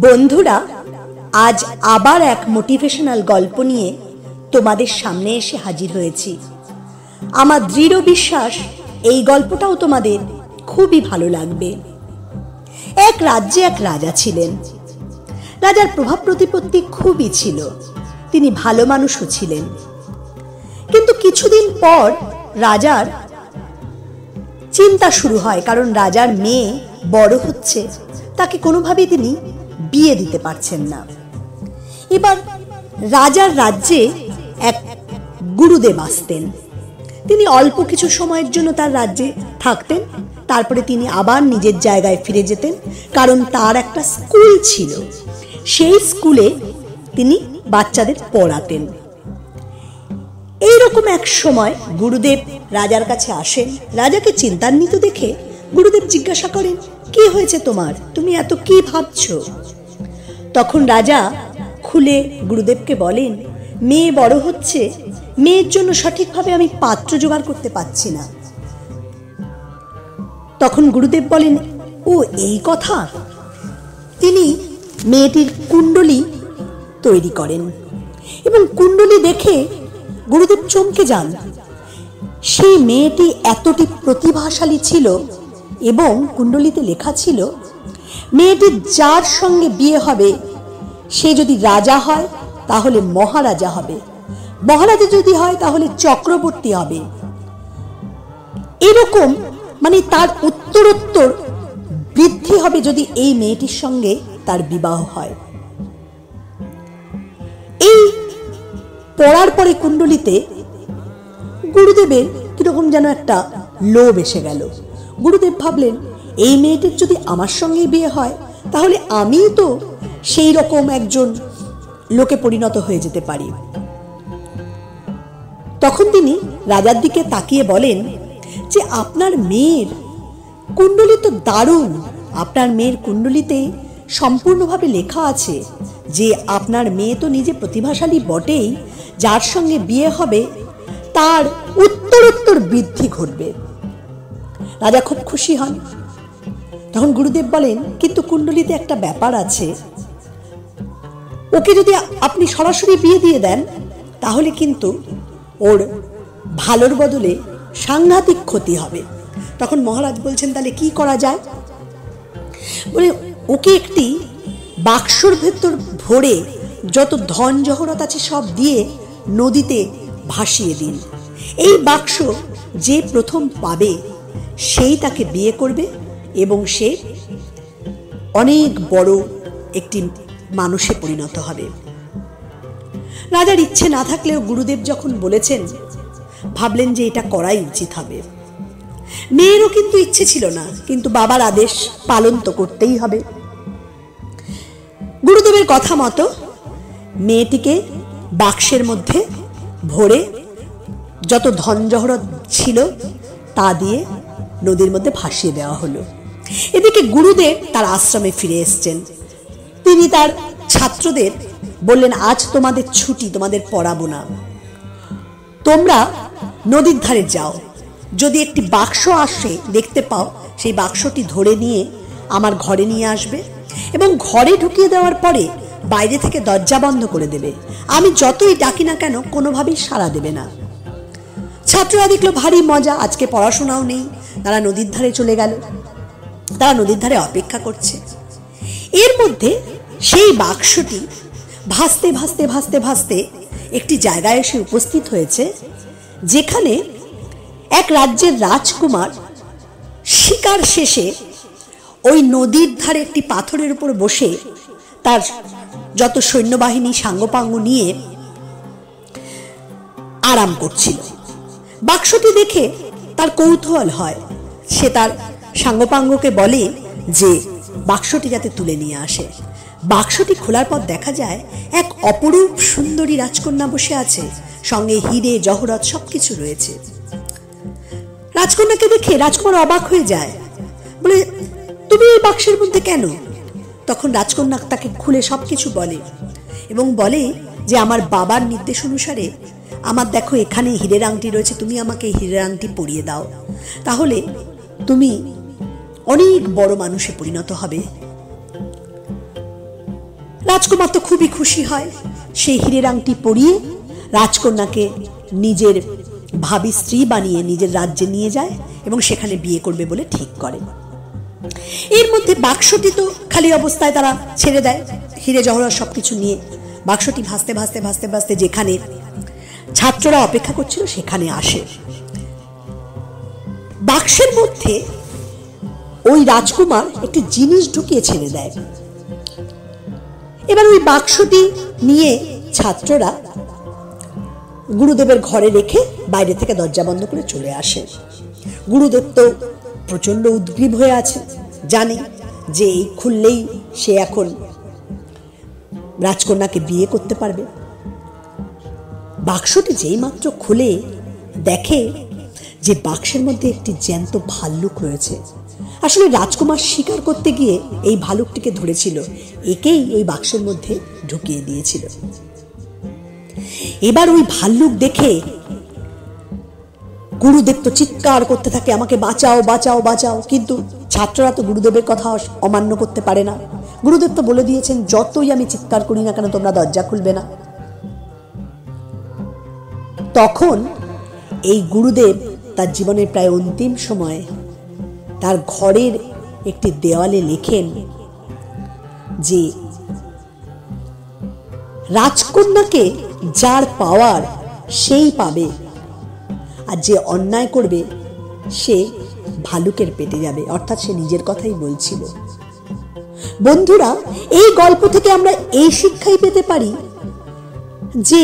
বন্ধুরা, আজ আবার এক মোটিভেশনাল গল্প নিয়ে তোমাদের সামনে এসে হাজির হয়েছি। আমার দৃঢ় বিশ্বাস এই গল্পটাও তোমাদের খুবই ভালো লাগবে। এক রাজ্যে এক রাজা ছিলেন। রাজার প্রভাব প্রতিপত্তি খুবই ছিল, তিনি ভালো মানুষও ছিলেন। কিন্তু কিছুদিন পর রাজার চিন্তা শুরু হয়, কারণ রাজার মেয়ে বড় হচ্ছে, তাকে কোনোভাবেই তিনি বিয়ে দিতে পারছেন না। এবার রাজার রাজ্যে এক গুরুদেব আসতেন। তিনি অল্প কিছু সময়ের জন্য তার রাজ্যে থাকতেন, তারপরে তিনি আবার নিজের জায়গায় ফিরে যেতেন, কারণ তার একটা স্কুল ছিল। সেই স্কুলে তিনি বাচ্চাদের পড়াতেন। এইরকম এক সময় গুরুদেব রাজার কাছে আসেন। রাজাকে চিন্তান্বিত দেখে গুরুদেব জিজ্ঞাসা করেন, কি হয়েছে তোমার, তুমি এত কি ভাবছো? তখন রাজা খুলে গুরুদেবকে বলেন, মেয়ে বড় হচ্ছে, মেয়ের জন্য সঠিকভাবে আমি পাত্র জোগাড় করতে পারছি না। তখন গুরুদেব বলেন, ও এই কথা। তিনি মেয়েটির কুণ্ডলী তৈরি করেন এবং কুণ্ডলী দেখে গুরুদেব চমকে যান। সেই মেয়েটি এতটি প্রতিভাশালী ছিল এবং কুণ্ডলীতে লেখা ছিল, মেয়েটির যার সঙ্গে বিয়ে হবে সে যদি রাজা হয় তাহলে মহারাজা হবে, মহারাজা যদি হয় তাহলে চক্রবর্তী হবে। এরকম মানে তার উত্তরোত্তর বৃদ্ধি হবে যদি এই মেয়েটির সঙ্গে তার বিবাহ হয়। এই পড়ার পরে কুণ্ডলীতে গুরুদেবের কিরকম যেন একটা লোভ এসে গেল। গুরুদেব ভাবলেন, এই মেয়েটির যদি আমার সঙ্গে বিয়ে হয় তাহলে আমি তো সেই রকম একজন লোকে পরিণত হয়ে যেতে পারি। তখন তিনি রাজার দিকে তাকিয়ে বলেন যে, আপনার মেয়ের কুণ্ডলী তো দারুণ। আপনার মেয়ের কুণ্ডলীতে সম্পূর্ণভাবে লেখা আছে যে আপনার মেয়ে তো নিজে প্রতিভাশালী বটেই, যার সঙ্গে বিয়ে হবে তার উত্তরোত্তর বৃদ্ধি ঘটবে। রাজা খুব খুশি হন। তখন গুরুদেব বলেন, কিন্তু কুণ্ডলীতে একটা ব্যাপার আছে, ওকে যদি আপনি সরাসরি বিয়ে দিয়ে দেন তাহলে কিন্তু ওর ভালোর বদলে সাংঘাতিক ক্ষতি হবে। তখন মহারাজ বলছেন, তাহলে কি করা যায়? বলে, ওকে একটি বাক্সর ভেতর ভরে যত ধন জহরত আছে সব দিয়ে নদীতে ভাসিয়ে দিন। এই বাক্স যে প্রথম পাবে সেই তাকে বিয়ে করবে এবং সে অনেক বড় একটি মানুষে পরিণত হবে। রাজার ইচ্ছে না থাকলেও গুরুদেব যখন বলেছেন, ভাবলেন যে এটা করাই উচিত হবে। মেয়েরও কিন্তু ইচ্ছে ছিল না, কিন্তু বাবার আদেশ পালন তো করতেই হবে। গুরুদেবের কথা মতো মেয়েটিকে বাক্সের মধ্যে ভরে যত ধন জহরত ছিল তা দিয়ে নদীর মধ্যে ভাসিয়ে দেওয়া হলো। এদিকে গুরুদেব তার আশ্রমে ফিরে এসছেন। তিনি তার ছাত্রদের বললেন, আজ তোমাদের ছুটি, তোমাদের পড়াবো না, তোমরা নদীর ধারে যাও, যদি একটি বাক্স আসে দেখতে পাও সেই বাক্সটি ধরে নিয়ে আমার ঘরে নিয়ে আসবে এবং ঘরে ঢুকিয়ে দেওয়ার পরে বাইরে থেকে দরজা বন্ধ করে দেবে। আমি যতই ডাকি না কেন কোনোভাবেই সাড়া দেবে না। ছাত্ররা দেখলো ভারী মজা, আজকে পড়াশোনাও নেই, তারা নদীর ধারে চলে গেল। তারা নদীর ধারে অপেক্ষা করছে। এর মধ্যে সেই বাক্সটি ভাসতে ভাসতে ভাসতে ভাসতে একটি জায়গায় এসে উপস্থিত হয়েছে, যেখানে এক রাজ্যের রাজকুমার শিকার শেষে ওই নদীর ধারে একটি পাথরের উপর বসে তার যত সৈন্যবাহিনী সাঙ্গপাঙ্গ নিয়ে আরাম করছিল। বাক্সটি দেখে তার কৌতূহল হয়। সে তার সাঙ্গপাঙ্গকে বলে যে বাক্সটি যাতে তুলে নিয়ে আসে। বাক্সটি খোলার পর দেখা যায় এক অপরূপ সুন্দরী রাজকন্যা বসে আছে, সঙ্গে হিরে জহরত সবকিছু রয়েছে। রাজকন্যাকে দেখে রাজকুমার অবাক হয়ে যায়, বলে, তুমি এই বাক্সের মধ্যে কেন? তখন রাজকন্যা তাকে খুলে সবকিছু বলে এবং বলে যে আমার বাবার নির্দেশ অনুসারে আমার দেখো এখানে হীরের আংটি রয়েছে, তুমি আমাকে হীরের আংটি পরিয়ে দাও, তাহলে তুমি অনেক বড় মানুষে পরিণত হবে। রাজকুমার তো খুবই খুশি হয়, সেই হীরের আংটি পরিয়ে রাজকন্যাকে নিজের ভাবী স্ত্রী বানিয়ে নিজের রাজ্যে নিয়ে যায় এবং সেখানে বিয়ে করবে বলে ঠিক করে। এর মধ্যে বাক্সটি তো খালি অবস্থায় তারা ছেড়ে দেয়, হীরে জহরত সবকিছু নিয়ে। বাক্সটি ভাসতে ভাসতে ভাসতে ভাসতে যেখানে ছাত্ররা অপেক্ষা করছিল সেখানে আসে। বাক্সের মধ্যে ওই রাজকুমার একটি জিনিস ঢুকিয়ে ছেড়ে দেয়। এবার ওই বাক্সটি নিয়ে ছাত্ররা গুরুদেবের ঘরে রেখে বাইরে থেকে দরজা বন্ধ করে চলে আসে। গুরুদেব তো প্রচন্ড উদ্গ্রীব হয়ে আছে, জানে যে এই খুললেই সে এখন রাজকন্যাকে বিয়ে করতে পারবে। বাক্সটি যেই মাত্র খুলে দেখে যে বাক্সের মধ্যে একটি জ্যান্ত ভাল্লুক রয়েছে। আসলে রাজকুমার শিকার করতে গিয়ে এই ভালুকটিকে ধরেছিল, একেই ওই বাক্সের মধ্যে ঢুকিয়ে দিয়েছিল। এবার ওই ভাল্লুক দেখে গুরুদেব তো চিৎকার করতে থাকে, আমাকে বাঁচাও বাঁচাও বাঁচাও। কিন্তু ছাত্ররা তো গুরুদেবের কথা অমান্য করতে পারে না। গুরুদেব তো বলে দিয়েছেন, যতই আমি চিৎকার করি না কেন তোমরা দরজা খুলবে না। তখন এই গুরুদেব তার জীবনের প্রায় অন্তিম সময়ে তার ঘরের একটি দেওয়ালে লেখেন যে রাজকন্যাকে যার পাওয়ার সেই পাবে, আর যে অন্যায় করবে সে ভালুকের পেটে যাবে। অর্থাৎ সে নিজের কথাই বলছিল। বন্ধুরা, এই গল্প থেকে আমরা এই শিক্ষাই পেতে পারি যে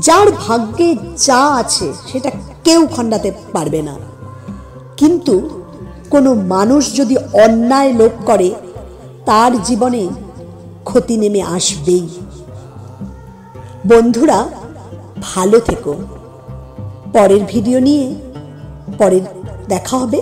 যার ভাগ্যে যা আছে সেটা কেউ খণ্ডাতে পারবে না, কিন্তু কোনো মানুষ যদি অন্যায় লোভ করে তার জীবনে ক্ষতি নেমে আসবেই। বন্ধুরা, ভালো থেকো। পরের ভিডিও নিয়ে পরের দেখা হবে।